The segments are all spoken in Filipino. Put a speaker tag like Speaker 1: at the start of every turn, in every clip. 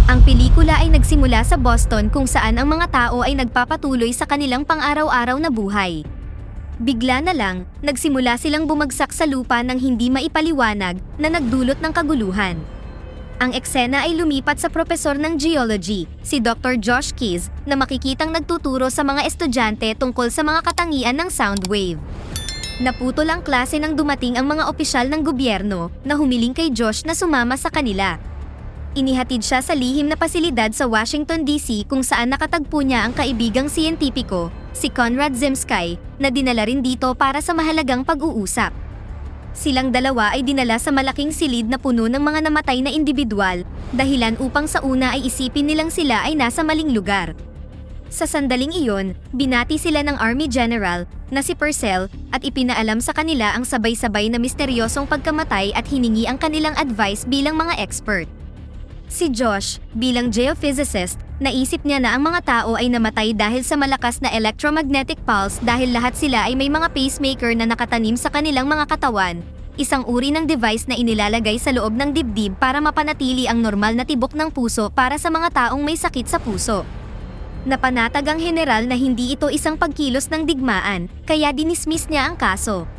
Speaker 1: Ang pelikula ay nagsimula sa Boston kung saan ang mga tao ay nagpapatuloy sa kanilang pang-araw-araw na buhay. Bigla na lang, nagsimula silang bumagsak sa lupa ng hindi maipaliwanag na nagdulot ng kaguluhan. Ang eksena ay lumipat sa propesor ng geology, si Dr. Josh Keys, na makikitang nagtuturo sa mga estudyante tungkol sa mga katangian ng sound wave. Naputol ang klase nang dumating ang mga opisyal ng gobyerno na humiling kay Josh na sumama sa kanila. Inihatid siya sa lihim na pasilidad sa Washington DC kung saan nakatagpo niya ang kaibigang siyentipiko, si Conrad Zemsky, na dinala rin dito para sa mahalagang pag-uusap. Silang dalawa ay dinala sa malaking silid na puno ng mga namatay na individual, dahilan upang sa una ay isipin nilang sila ay nasa maling lugar. Sa sandaling iyon, binati sila ng Army General, na si Purcell, at ipinaalam sa kanila ang sabay-sabay na misteryosong pagkamatay at hiningi ang kanilang advice bilang mga expert. Si Josh, bilang geophysicist, naisip niya na ang mga tao ay namatay dahil sa malakas na electromagnetic pulse dahil lahat sila ay may mga pacemaker na nakatanim sa kanilang mga katawan, isang uri ng device na inilalagay sa loob ng dibdib para mapanatili ang normal na tibok ng puso para sa mga taong may sakit sa puso. Napanatag ang general na hindi ito isang pagkilos ng digmaan, kaya dinismiss niya ang kaso.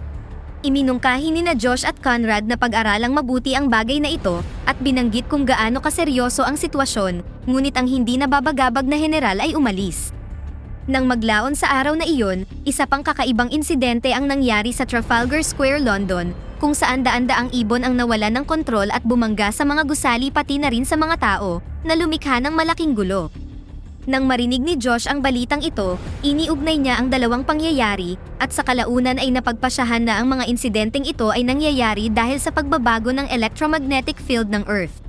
Speaker 1: Iminungkahi ni Josh at Conrad na pag-aralang mabuti ang bagay na ito at binanggit kung gaano kaseryoso ang sitwasyon, ngunit ang hindi nababagabag na general ay umalis. Nang maglaon sa araw na iyon, isa pang kakaibang insidente ang nangyari sa Trafalgar Square, London, kung saan daan-daang ibon ang nawalan ng kontrol at bumangga sa mga gusali pati na rin sa mga tao, na lumikha ng malaking gulo. Nang marinig ni Josh ang balitang ito, iniugnay niya ang dalawang pangyayari, at sa kalaunan ay napagpasyahan na ang mga insidenteng ito ay nangyayari dahil sa pagbabago ng electromagnetic field ng Earth.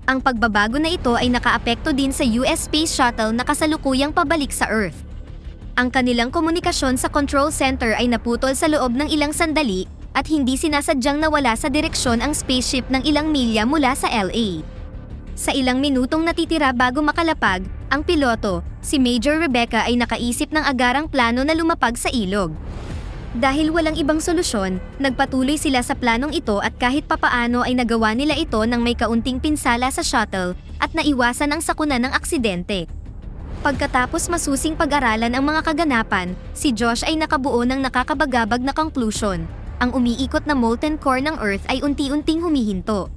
Speaker 1: Ang pagbabago na ito ay nakaapekto din sa US Space Shuttle na kasalukuyang pabalik sa Earth. Ang kanilang komunikasyon sa control center ay naputol sa loob ng ilang sandali, at hindi sinasadyang nawala sa direksyon ang spaceship ng ilang milya mula sa LA. Sa ilang minutong natitira bago makalapag, ang piloto, si Major Rebecca ay nakaisip ng agarang plano na lumapag sa ilog. Dahil walang ibang solusyon, nagpatuloy sila sa planong ito at kahit papaano ay nagawa nila ito nang may kaunting pinsala sa shuttle at naiwasan ang sakuna ng aksidente. Pagkatapos masusing pag-aralan ang mga kaganapan, si Josh ay nakabuo ng nakakabagabag na conclusion. Ang umiikot na molten core ng Earth ay unti-unting humihinto.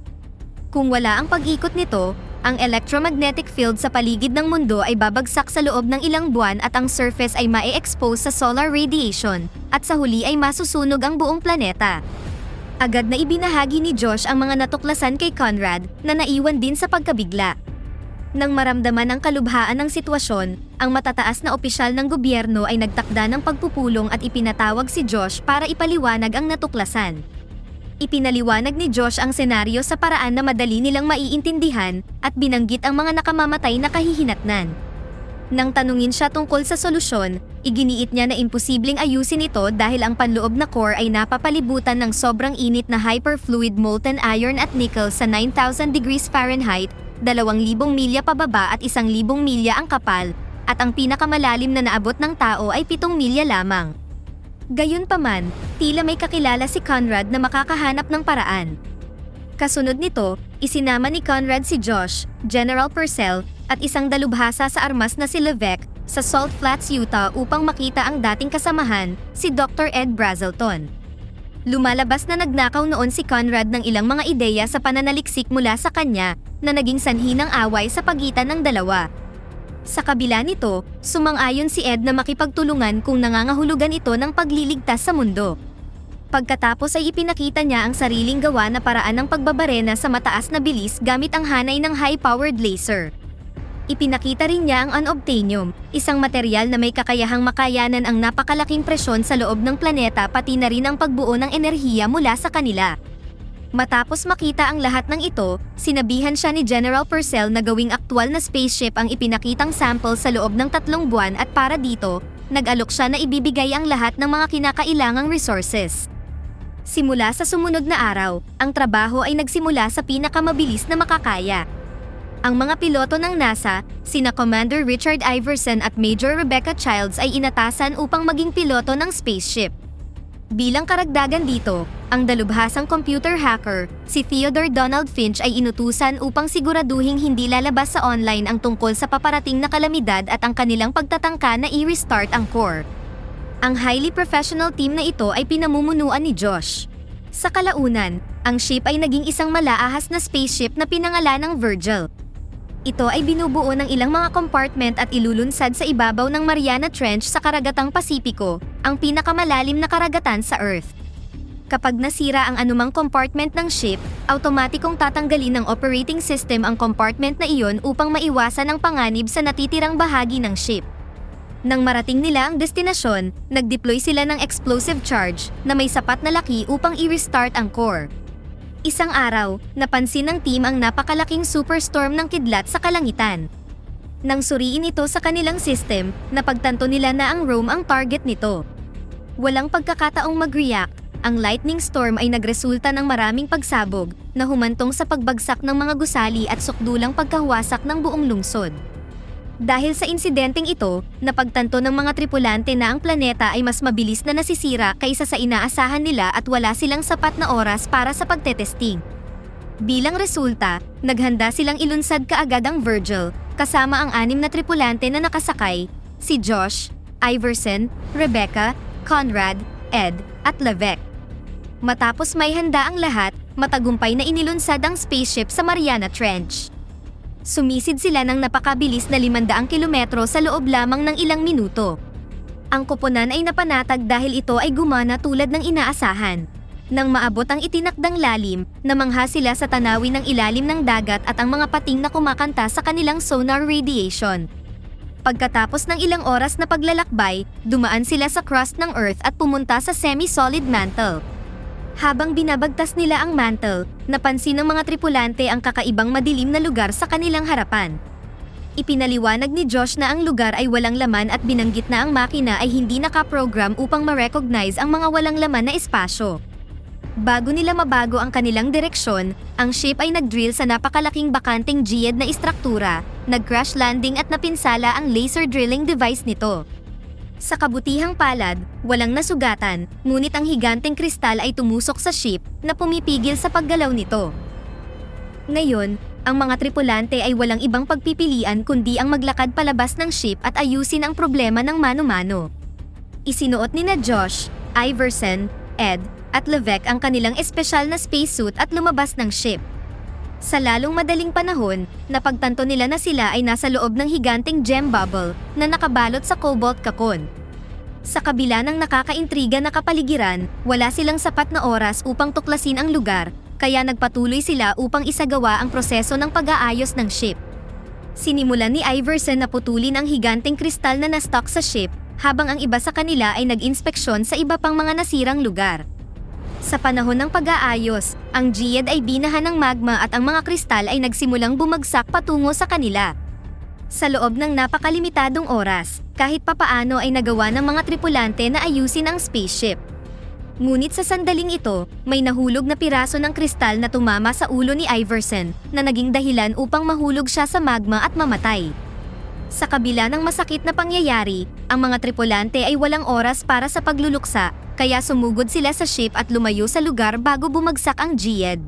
Speaker 1: Kung wala ang pag-ikot nito, ang electromagnetic field sa paligid ng mundo ay babagsak sa loob ng ilang buwan at ang surface ay ma-expose sa solar radiation, at sa huli ay masusunog ang buong planeta. Agad na ibinahagi ni Josh ang mga natuklasan kay Conrad, na naiwan din sa pagkabigla. Nang maramdaman ang kalubhaan ng sitwasyon, ang matataas na opisyal ng gobyerno ay nagtakda ng pagpupulong at ipinatawag si Josh para ipaliwanag ang natuklasan. Ipinaliwanag ni Josh ang senaryo sa paraan na madali nilang maiintindihan at binanggit ang mga nakamamatay na kahihinatnan. Nang tanungin siya tungkol sa solusyon, iginiit niya na imposibleng ayusin ito dahil ang panloob na core ay napapalibutan ng sobrang init na hyperfluid molten iron at nickel sa 9,000 degrees Fahrenheit, 2,000 milya pababa at 1,000 milya ang kapal, at ang pinakamalalim na naabot ng tao ay 7 milya lamang. Gayunpaman, tila may kakilala si Conrad na makakahanap ng paraan. Kasunod nito, isinama ni Conrad si Josh, General Purcell, at isang dalubhasa sa armas na si Levesque, sa Salt Flats, Utah upang makita ang dating kasamahan, si Dr. Ed Brazelton. Lumalabas na nagnakaw noon si Conrad ng ilang mga ideya sa pananaliksik mula sa kanya, na naging sanhi ng away sa pagitan ng dalawa. Sa kabila nito, sumang-ayon si Ed na makipagtulungan kung nangangahulugan ito ng pagliligtas sa mundo. Pagkatapos ay ipinakita niya ang sariling gawa na paraan ng pagbabarena sa mataas na bilis gamit ang hanay ng high-powered laser. Ipinakita rin niya ang unobtainium, isang material na may kakayahang makayanan ang napakalaking presyon sa loob ng planeta pati na rin ang pagbuo ng enerhiya mula sa kanila. Matapos makita ang lahat ng ito, sinabihan siya ni General Purcell na gawing aktwal na spaceship ang ipinakitang sample sa loob ng 3 buwan at para dito, nag-alok siya na ibibigay ang lahat ng mga kinakailangang resources. Simula sa sumunod na araw, ang trabaho ay nagsimula sa pinakamabilis na makakaya. Ang mga piloto ng NASA, sina Commander Richard Iverson at Major Rebecca Childs ay inatasan upang maging piloto ng spaceship. Bilang karagdagan dito, ang dalubhasang computer hacker, si Theodore Donald Finch ay inutusan upang siguraduhing hindi lalabas sa online ang tungkol sa paparating na kalamidad at ang kanilang pagtatangka na i-restart ang core. Ang highly professional team na ito ay pinamumunuan ni Josh. Sa kalaunan, ang ship ay naging isang malaahas na spaceship na pinangalan ng Virgil. Ito ay binubuo ng ilang mga compartment at ilulunsad sa ibabaw ng Mariana Trench sa karagatang Pasipiko, ang pinakamalalim na karagatan sa Earth. Kapag nasira ang anumang compartment ng ship, automatikong tatanggalin ng operating system ang compartment na iyon upang maiwasan ang panganib sa natitirang bahagi ng ship. Nang marating nila ang destinasyon, nag-deploy sila ng explosive charge na may sapat na laki upang i-restart ang core. Isang araw, napansin ng team ang napakalaking superstorm ng kidlat sa kalangitan. Nang suriin ito sa kanilang system, napagtanto nila na ang Rome ang target nito. Walang pagkakataong mag-react, ang lightning storm ay nagresulta ng maraming pagsabog na humantong sa pagbagsak ng mga gusali at sukdulang pagkahuwasak ng buong lungsod. Dahil sa insidenteng ito, napagtanto ng mga tripulante na ang planeta ay mas mabilis na nasisira kaysa sa inaasahan nila at wala silang sapat na oras para sa pagtetesting. Bilang resulta, naghanda silang ilunsad kaagad ang Virgil, kasama ang 6 na tripulante na nakasakay, si Josh, Iverson, Rebecca, Conrad, Ed, at Levesque. Matapos may handa ang lahat, matagumpay na inilunsad ang spaceship sa Mariana Trench. Sumisid sila ng napakabilis na 500 kilometro sa loob lamang ng ilang minuto. Ang koponan ay napanatag dahil ito ay gumana tulad ng inaasahan. Nang maabot ang itinakdang lalim, namangha sila sa tanawin ng ilalim ng dagat at ang mga pating na kumakanta sa kanilang sonar radiation. Pagkatapos ng ilang oras na paglalakbay, dumaan sila sa crust ng Earth at pumunta sa semi-solid mantle. Habang binabagtas nila ang mantle, napansin ng mga tripulante ang kakaibang madilim na lugar sa kanilang harapan. Ipinaliwanag ni Josh na ang lugar ay walang laman at binanggit na ang makina ay hindi nakaprogram upang ma-recognize ang mga walang laman na espasyo. Bago nila mabago ang kanilang direksyon, ang ship ay nag-drill sa napakalaking bakanteng geode na istruktura, nag-crash landing at napinsala ang laser drilling device nito. Sa kabutihang palad, walang nasugatan, ngunit ang higanteng kristal ay tumusok sa ship na pumipigil sa paggalaw nito. Ngayon, ang mga tripulante ay walang ibang pagpipilian kundi ang maglakad palabas ng ship at ayusin ang problema ng mano-mano. Isinuot nina Josh, Iverson, Ed, at Levesque ang kanilang espesyal na spacesuit at lumabas ng ship. Sa lalong madaling panahon, napagtanto nila na sila ay nasa loob ng higanteng gem bubble na nakabalot sa cobalt kakon. Sa kabila ng nakakaintriga na kapaligiran, wala silang sapat na oras upang tuklasin ang lugar, kaya nagpatuloy sila upang isagawa ang proseso ng pag-aayos ng ship. Sinimulan ni Iverson na putulin ang higanteng kristal na na-stock sa ship, habang ang iba sa kanila ay nag-inspeksyon sa iba pang mga nasirang lugar. Sa panahon ng pag-aayos, ang geode ay binahan ng magma at ang mga kristal ay nagsimulang bumagsak patungo sa kanila. Sa loob ng napakalimitadong oras, kahit papaano ay nagawa ng mga tripulante na ayusin ang spaceship. Ngunit sa sandaling ito, may nahulog na piraso ng kristal na tumama sa ulo ni Iverson, na naging dahilan upang mahulog siya sa magma at mamatay. Sa kabila ng masakit na pangyayari, ang mga tripulante ay walang oras para sa pagluluksa, kaya sumugod sila sa ship at lumayo sa lugar bago bumagsak ang geode.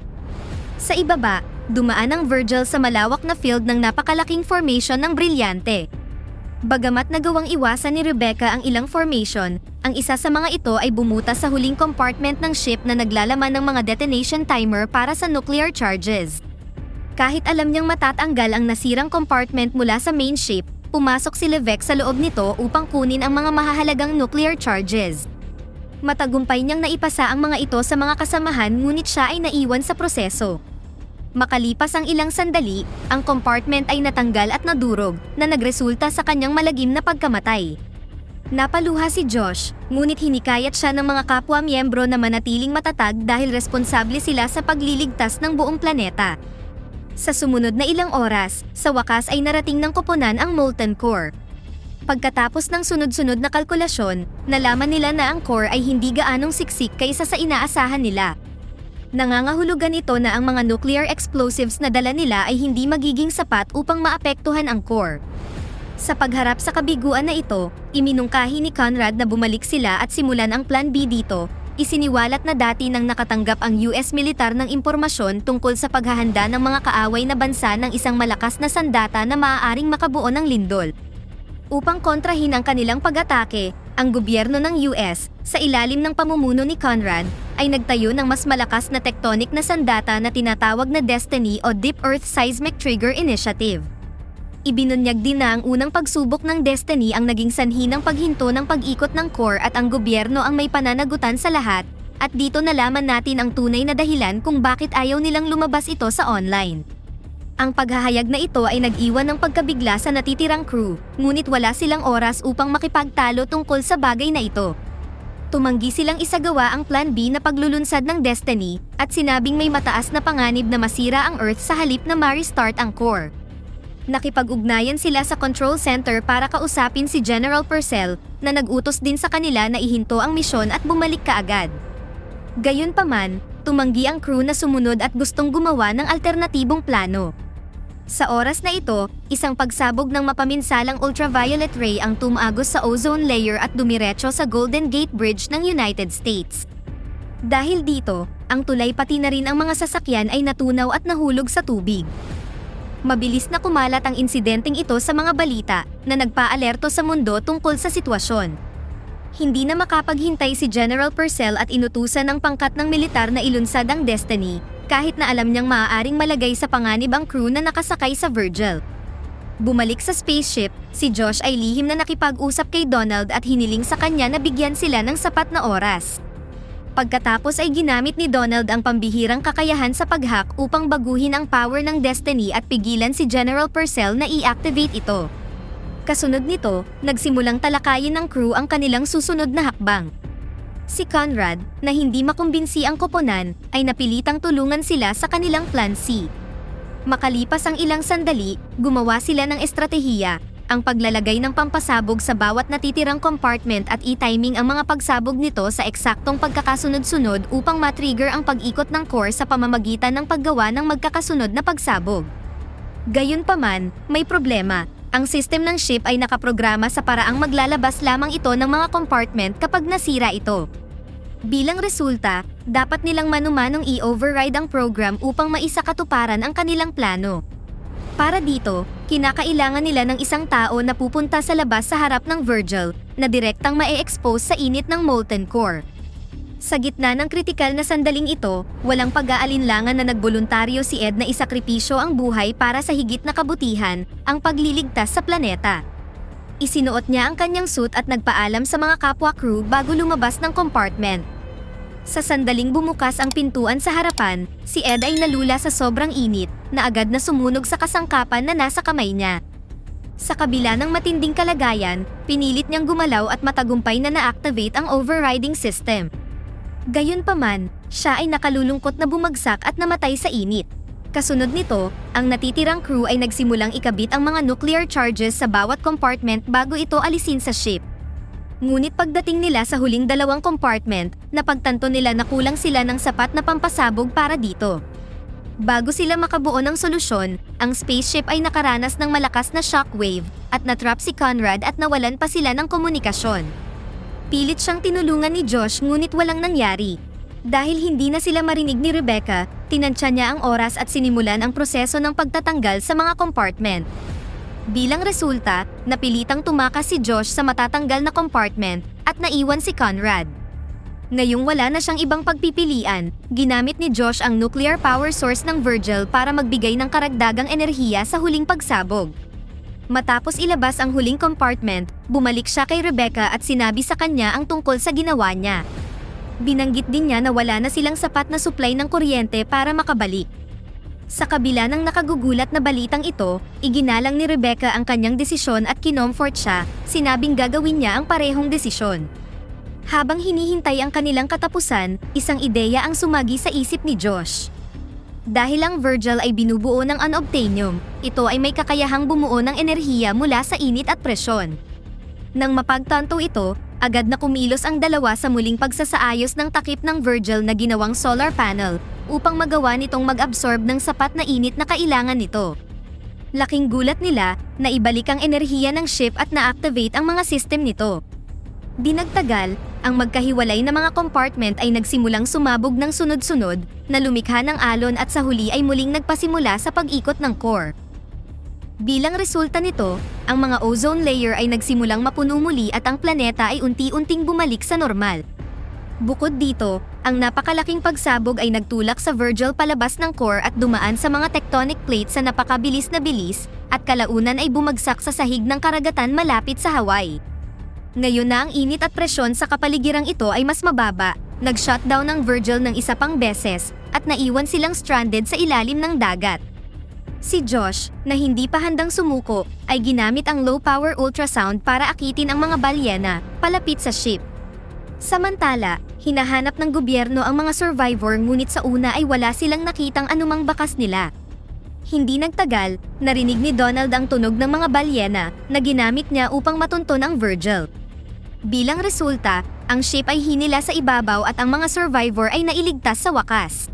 Speaker 1: Sa ibaba, dumaan ang Virgil sa malawak na field ng napakalaking formation ng brilyante. Bagamat nagawang iwasan ni Rebecca ang ilang formation, ang isa sa mga ito ay bumutas sa huling compartment ng ship na naglalaman ng mga detonation timer para sa nuclear charges. Kahit alam niyang matatanggal ang nasirang compartment mula sa main ship, pumasok si Levesque sa loob nito upang kunin ang mga mahahalagang nuclear charges. Matagumpay niyang naipasa ang mga ito sa mga kasamahan ngunit siya ay naiwan sa proseso. Makalipas ang ilang sandali, ang compartment ay natanggal at nadurog na nagresulta sa kanyang malagim na pagkamatay. Napaluha si Josh, ngunit hinikayat siya ng mga kapwa-miyembro na manatiling matatag dahil responsable sila sa pagliligtas ng buong planeta. Sa sumunod na ilang oras, sa wakas ay narating ng koponan ang molten core. Pagkatapos ng sunod-sunod na kalkulasyon, nalaman nila na ang core ay hindi gaanong siksik kaysa sa inaasahan nila. Nangangahulugan ito na ang mga nuclear explosives na dala nila ay hindi magiging sapat upang maapektuhan ang core. Sa pagharap sa kabiguan na ito, iminungkahi ni Conrad na bumalik sila at simulan ang Plan B dito, Isiniwalat na dati nang nakatanggap ang US militar ng impormasyon tungkol sa paghahanda ng mga kaaway na bansa ng isang malakas na sandata na maaaring makabuo ng lindol. Upang kontrahin ang kanilang pag-atake, ang gobyerno ng US, sa ilalim ng pamumuno ni Conrad, ay nagtayo ng mas malakas na tectonic na sandata na tinatawag na Destiny o Deep Earth Seismic Trigger Initiative. Ibinunyag din na ang unang pagsubok ng Destiny ang naging sanhi ng paghinto ng pag-ikot ng core at ang gobyerno ang may pananagutan sa lahat, at dito nalaman natin ang tunay na dahilan kung bakit ayaw nilang lumabas ito sa online. Ang paghahayag na ito ay nag-iwan ng pagkabigla sa natitirang crew, ngunit wala silang oras upang makipagtalo tungkol sa bagay na ito. Tumanggi silang isagawa ang Plan B na paglulunsad ng Destiny, at sinabing may mataas na panganib na masira ang Earth sa halip na ma-restart ang core. Nakipag-ugnayan sila sa control center para kausapin si General Purcell, na nag-utos din sa kanila na ihinto ang misyon at bumalik kaagad. Gayunpaman, tumanggi ang crew na sumunod at gustong gumawa ng alternatibong plano. Sa oras na ito, isang pagsabog ng mapaminsalang ultraviolet ray ang tumagos sa ozone layer at dumiretso sa Golden Gate Bridge ng United States. Dahil dito, ang tulay pati na rin ang mga sasakyan ay natunaw at nahulog sa tubig. Mabilis na kumalat ang insidenteng ito sa mga balita na nagpa-alerto sa mundo tungkol sa sitwasyon. Hindi na makapaghintay si General Purcell at inutusan ng pangkat ng militar na ilunsad ang Destiny, kahit na alam niyang maaaring malagay sa panganib ang crew na nakasakay sa Virgil. Bumalik sa spaceship, si Josh ay lihim na nakipag-usap kay Donald at hiniling sa kanya na bigyan sila ng sapat na oras. Pagkatapos ay ginamit ni Donald ang pambihirang kakayahan sa pag-hack upang baguhin ang power ng Destiny at pigilan si General Purcell na i-activate ito. Kasunod nito, nagsimulang talakayin ng crew ang kanilang susunod na hakbang. Si Conrad, na hindi makumbinsi ang koponan, ay napilitang tulungan sila sa kanilang Plan C. Makalipas ang ilang sandali, gumawa sila ng estratehiya, ang paglalagay ng pampasabog sa bawat natitirang compartment at i-timing ang mga pagsabog nito sa eksaktong pagkakasunod-sunod upang matrigger ang pag-ikot ng core sa pamamagitan ng paggawa ng magkakasunod na pagsabog. Gayunpaman, may problema. Ang system ng ship ay nakaprograma sa paraang maglalabas lamang ito ng mga compartment kapag nasira ito. Bilang resulta, dapat nilang manumanong i-override ang program upang maisakatuparan ang kanilang plano. Para dito, kinakailangan nila ng isang tao na pupunta sa labas sa harap ng Virgil, na direktang ma-expose sa init ng molten core. Sa gitna ng kritikal na sandaling ito, walang pag-aalinlangan na nagboluntaryo si Ed na isakripisyo ang buhay para sa higit na kabutihan, ang pagliligtas sa planeta. Isinuot niya ang kanyang suit at nagpaalam sa mga kapwa crew bago lumabas ng compartment. Sa sandaling bumukas ang pintuan sa harapan, si Ed ay nalula sa sobrang init, na agad na sumunog sa kasangkapan na nasa kamay niya. Sa kabila ng matinding kalagayan, pinilit niyang gumalaw at matagumpay na na-activate ang overriding system. Gayunpaman, siya ay nakalulungkot na bumagsak at namatay sa init. Kasunod nito, ang natitirang crew ay nagsimulang ikabit ang mga nuclear charges sa bawat compartment bago ito alisin sa ship. Ngunit pagdating nila sa huling dalawang compartment, napagtanto nila na kulang sila ng sapat na pampasabog para dito. Bago sila makabuo ng solusyon, ang spaceship ay nakaranas ng malakas na shockwave, at natrap si Conrad at nawalan pa sila ng komunikasyon. Pilit siyang tinulungan ni Josh ngunit walang nangyari. Dahil hindi na sila marinig ni Rebecca, tinansya niya ang oras at sinimulan ang proseso ng pagtatanggal sa mga compartment. Bilang resulta, napilitang tumakas si Josh sa matatanggal na compartment at naiwan si Conrad. Ngayong wala na siyang ibang pagpipilian, ginamit ni Josh ang nuclear power source ng Virgil para magbigay ng karagdagang enerhiya sa huling pagsabog. Matapos ilabas ang huling compartment, bumalik siya kay Rebecca at sinabi sa kanya ang tungkol sa ginawa niya. Binanggit din niya na wala na silang sapat na supply ng kuryente para makabalik. Sa kabila ng nakagugulat na balitang ito, iginalang ni Rebecca ang kanyang desisyon at kinomfort siya, sinabing gagawin niya ang parehong desisyon. Habang hinihintay ang kanilang katapusan, isang ideya ang sumagi sa isip ni Josh. Dahil ang Virgil ay binubuo ng unobtainium, ito ay may kakayahang bumuo ng enerhiya mula sa init at presyon. Nang mapagtanto ito, agad na kumilos ang dalawa sa muling pagsasaayos ng takip ng Virgil na ginawang solar panel, upang magawa nitong mag-absorb ng sapat na init na kailangan nito. Laking gulat nila na ibalik ang enerhiya ng ship at na-activate ang mga system nito. Di nagtagal, Ang magkahiwalay na mga compartment ay nagsimulang sumabog ng sunod-sunod, na lumikha ng alon at sa huli ay muling nagpasimula sa pag-ikot ng core. Bilang resulta nito, ang mga ozone layer ay nagsimulang mapuno muli at ang planeta ay unti-unting bumalik sa normal. Bukod dito, ang napakalaking pagsabog ay nagtulak sa Virgil palabas ng core at dumaan sa mga tectonic plates sa napakabilis na bilis, at kalaunan ay bumagsak sa sahig ng karagatan malapit sa Hawaii. Ngayon na ang init at presyon sa kapaligiran ito ay mas mababa, nag-shutdown ng Virgil ng isa pang beses, at naiwan silang stranded sa ilalim ng dagat. Si Josh, na hindi pa handang sumuko, ay ginamit ang low-power ultrasound para akitin ang mga balyena, palapit sa ship. Samantala, hinahanap ng gobyerno ang mga survivor ngunit sa una ay wala silang nakitang anumang bakas nila. Hindi nagtagal, narinig ni Donald ang tunog ng mga balyena na ginamit niya upang matunton ang Virgil. Bilang resulta, ang ship ay hinila sa ibabaw at ang mga survivor ay nailigtas sa wakas.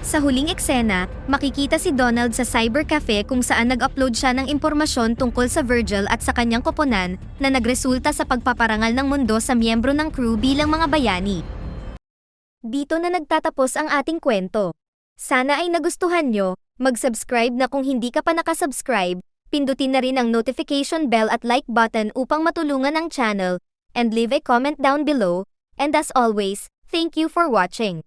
Speaker 1: Sa huling eksena, makikita si Donald sa cybercafe kung saan nag-upload siya ng impormasyon tungkol sa Virgil at sa kanyang koponan na nagresulta sa pagpaparangal ng mundo sa miyembro ng crew bilang mga bayani. Dito na nagtatapos ang ating kwento. Sana ay nagustuhan nyo, mag-subscribe na kung hindi ka pa nakasubscribe, pindutin na rin ang notification bell at like button upang matulungan ang channel, and leave a comment down below, and as always, thank you for watching.